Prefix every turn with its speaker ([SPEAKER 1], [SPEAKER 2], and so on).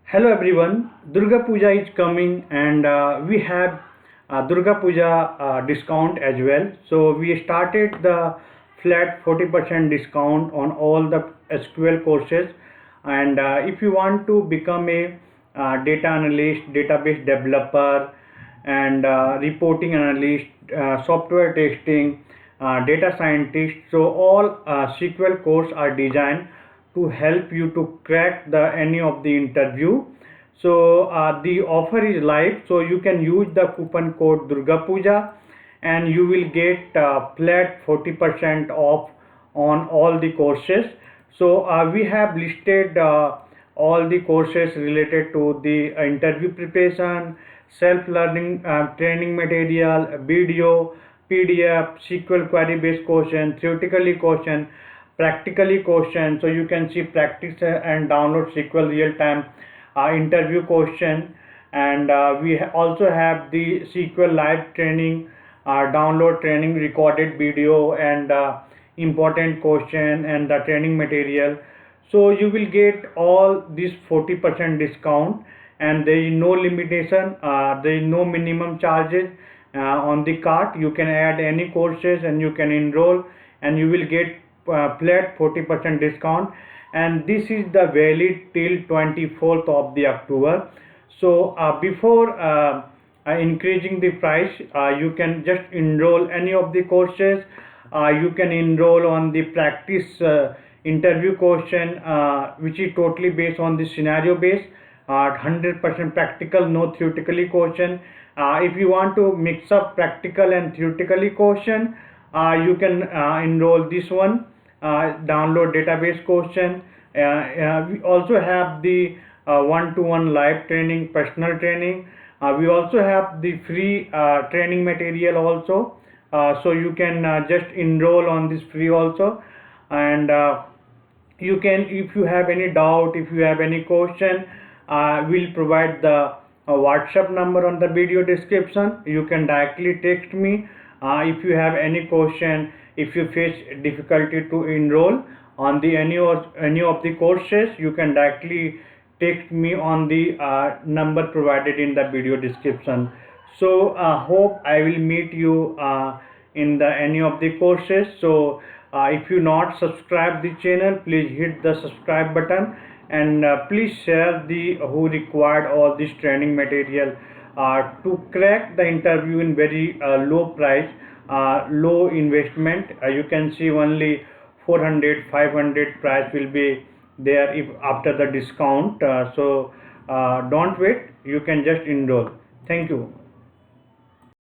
[SPEAKER 1] Hello everyone, Durga Puja is coming and we have Durga Puja discount as well. So we started the flat 40% discount on all the SQL courses, and if you want to become a data analyst, database developer, and reporting analyst, software testing, data scientist, so all SQL courses are designed to help you to crack the any of the interview. So the offer is live, so you can use the coupon code Durga Puja and you will get flat 40% off on all the courses. So we have listed all the courses related to the interview preparation, self-learning training material, video, PDF, SQL query based question, theoretically question, practically question. So you can see practice and download SQL real time interview question, and we also have the SQL live training, download training recorded video, and important question and the training material. So you will get all this 40% discount, and there is no limitation, there is no minimum charges on the cart. You can add any courses and you can enroll and you will get flat 40% discount, and this is the valid till 24th of the October. So before increasing the price, you can just enroll any of the courses. You can enroll on the practice interview question, which is totally based on the scenario based, 100% practical, no theoretically question. If you want to mix up practical and theoretically question, you can enroll this one, download database question. We also have the one-to-one live training, personal training. We also have the free training material also, so you can just enroll on this free also. And you can, if you have any doubt, if you have any question, we'll provide the WhatsApp number on the video description. You can directly text me if you have any question. If you face difficulty to enroll on the any of the courses, you can directly text me on the number provided in the video description. So hope I will meet you in the any of the courses. So if you not subscribe the channel, please hit the subscribe button, and please share the who required all this training material to crack the interview in very low price, low investment. You can see only 400 500 price will be there if after the discount. So don't wait, you can just enroll. Thank you.